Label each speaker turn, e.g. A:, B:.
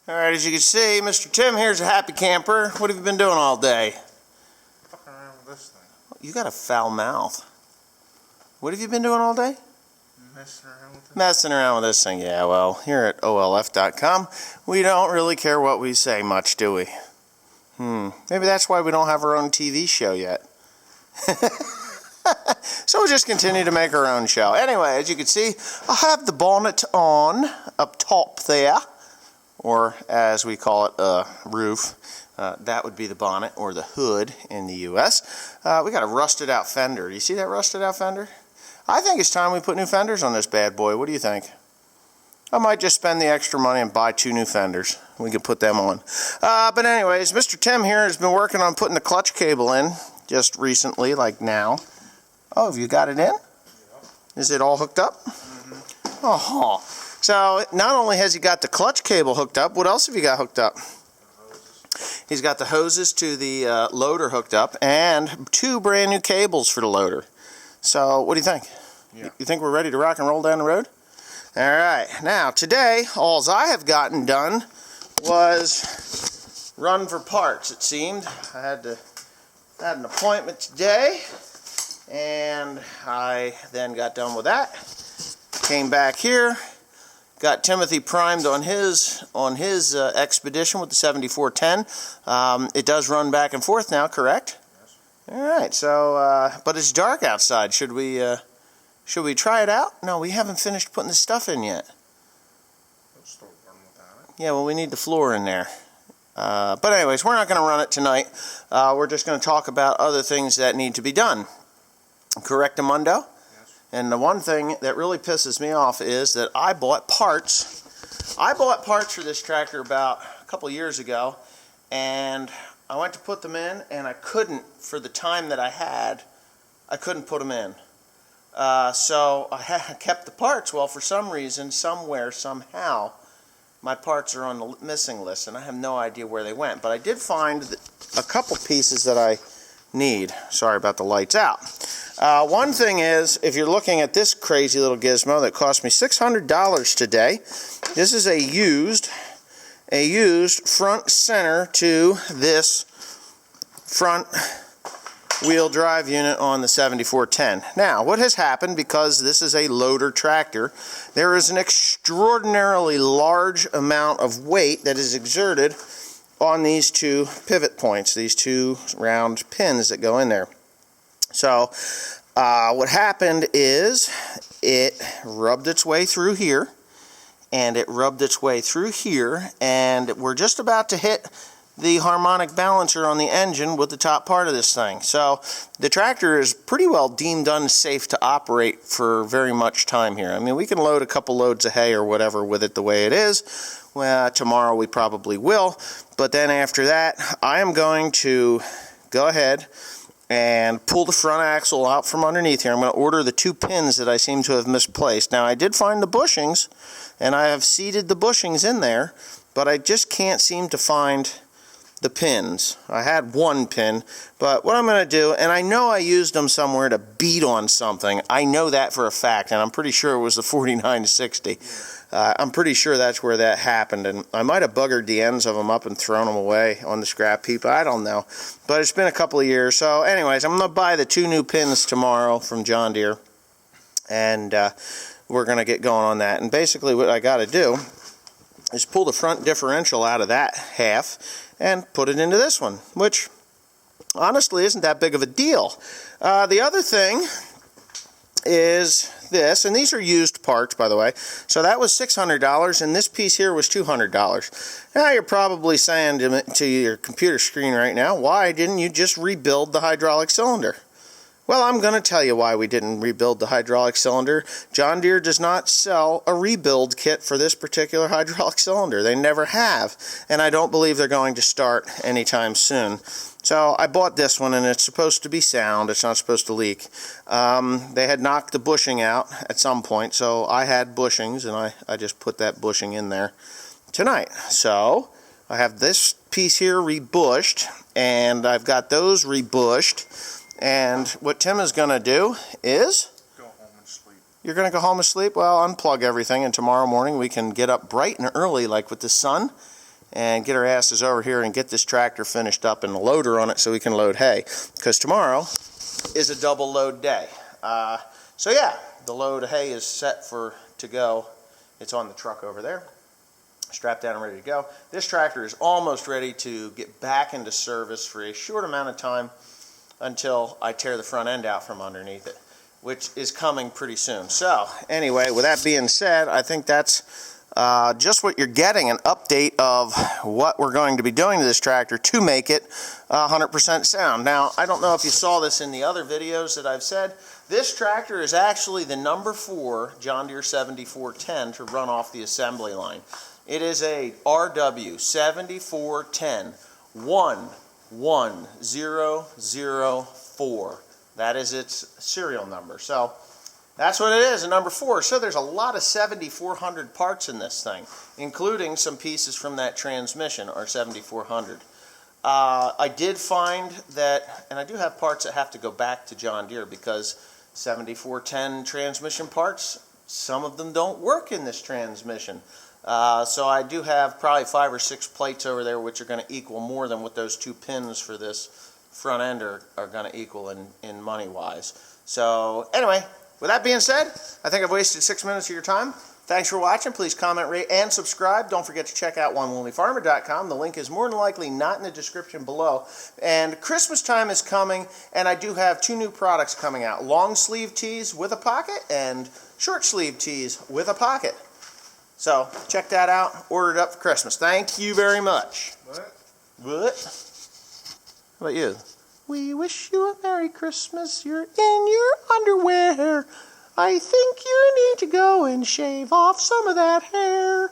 A: Alright, as you can see, Mr. Tim here's a happy camper. What have you been doing all day?
B: Fucking around with this thing.
A: You got a foul mouth. What have you been doing all day?
B: Messing around with it.
A: Messing around with this thing. Yeah, well, here at OLF.com, we don't really care what we say much, do we? Maybe that's why we don't have our own TV show yet. So we'll just continue to make our own show. Anyway, as you can see, I have the bonnet on up top there, or as we call it, roof. That would be the bonnet or the hood in the U.S. We got a rusted out fender. Do you see that rusted out fender? I think it's time we put new fenders on this bad boy. What do you think? I might just spend the extra money and buy 2 new fenders. We can put them on. But anyways, Mr. Tim here has been working on putting the clutch cable in just recently, like now. Oh, have you got it in?
B: Yeah.
A: Is it all hooked up?
B: Mm-hmm.
A: Oh, so not only has he got the clutch cable hooked up, what else have you got hooked up? He's got the hoses to the loader hooked up and 2 brand new cables for the loader. So what do you think?
B: Yeah.
A: You think we're ready to rock and roll down the road? Alright, now today, all I have gotten done was run for parts, it seemed. I had an appointment today, and I then got done with that. Came back here, got Timothy primed on his expedition with the 7410. It does run back and forth now, correct?
B: Yes.
A: Alright, so, but it's dark outside. Should we try it out? No, we haven't finished putting the stuff in yet.
B: It'll still run without it.
A: Yeah, well, we need the floor in there. But anyways, we're not going to run it tonight. We're just going to talk about other things that need to be done. Correctamundo?
B: Yes.
A: And the one thing that really pisses me off is that I bought parts. I bought parts for this tractor about a couple years ago, and I went to put them in, and I couldn't, for the time that I had, I couldn't put them in. So I kept the parts. Well, for some reason, somewhere, somehow, my parts are on the missing list, and I have no idea where they went. But I did find a couple pieces that I need. Sorry about the lights out. One thing is, if you're looking at this crazy little gizmo that cost me $600 today, this is a used front center to this front wheel drive unit on the 7410. Now, what has happened, because this is a loader tractor, there is an extraordinarily large amount of weight that is exerted on these 2 pivot points, these 2 round pins that go in there. So, what happened is it rubbed its way through here, and it rubbed its way through here, and we're just about to hit the harmonic balancer on the engine with the top part of this thing. So the tractor is pretty well deemed unsafe to operate for very much time here. I mean, we can load a couple loads of hay or whatever with it the way it is. Well, tomorrow we probably will, but then after that I am going to go ahead and pull the front axle out from underneath here. I'm going to order the 2 pins that I seem to have misplaced. Now, I did find the bushings, and I have seated the bushings in there, but I just can't seem to find the pins. I had 1 pin, but what I'm going to do, and I know I used them somewhere to beat on something. I know that for a fact, and I'm pretty sure it was the 4960. I'm pretty sure that's where that happened, and I might have buggered the ends of them up and thrown them away on the scrap heap. I don't know, but it's been a couple of years. So anyways, I'm going to buy the 2 new pins tomorrow from John Deere, and we're going to get going on that. And basically what I got to do is pull the front differential out of that half and put it into this one, which honestly isn't that big of a deal. The other thing is this, and these are used parts, by the way. So that was $600, and this piece here was $200. Now you're probably saying to your computer screen right now, why didn't you just rebuild the hydraulic cylinder? Well, I'm going to tell you why we didn't rebuild the hydraulic cylinder. John Deere does not sell a rebuild kit for this particular hydraulic cylinder. They never have, and I don't believe they're going to start anytime soon. So I bought this one, and it's supposed to be sound. It's not supposed to leak. They had knocked the bushing out at some point, so I had bushings, and I just put that bushing in there tonight. So I have this piece here rebushed, and I've got those rebushed. And what Tim is going to do is...
B: Go home and sleep.
A: You're going to go home and sleep? Well, unplug everything, and tomorrow morning we can get up bright and early, like with the sun, and get our asses over here and get this tractor finished up and a loader on it so we can load hay. Because tomorrow is a double load day. So yeah, the load of hay is set to go. It's on the truck over there, strapped down and ready to go. This tractor is almost ready to get back into service for a short amount of time until I tear the front end out from underneath it, which is coming pretty soon. So anyway, with that being said, I think that's just what you're getting, an update of what we're going to be doing to this tractor to make it 100% sound. Now, I don't know if you saw this in the other videos that I've said. This tractor is actually the number 4 John Deere 7410 to run off the assembly line. It is a RW 7410 11004. That is its serial number. So that's what it is, a number 4. So there's a lot of 7400 parts in this thing, including some pieces from that transmission, or 7400. I did find that, and I do have parts that have to go back to John Deere because 7410 transmission parts, some of them don't work in this transmission. So I do have probably 5 or 6 plates over there which are going to equal more than what those 2 pins for this front end are going to equal in money-wise. So anyway, with that being said, I think I've wasted 6 minutes of your time. Thanks for watching. Please comment, rate, and subscribe. Don't forget to check out OneWoollyFarmer.com. The link is more than likely not in the description below. And Christmas time is coming, and I do have 2 new products coming out. Long sleeve tees with a pocket and short sleeve tees with a pocket. So check that out. Order it up for Christmas. Thank you very much. What? How about you? We wish you a Merry Christmas. You're in your underwear. I think you need to go and shave off some of that hair.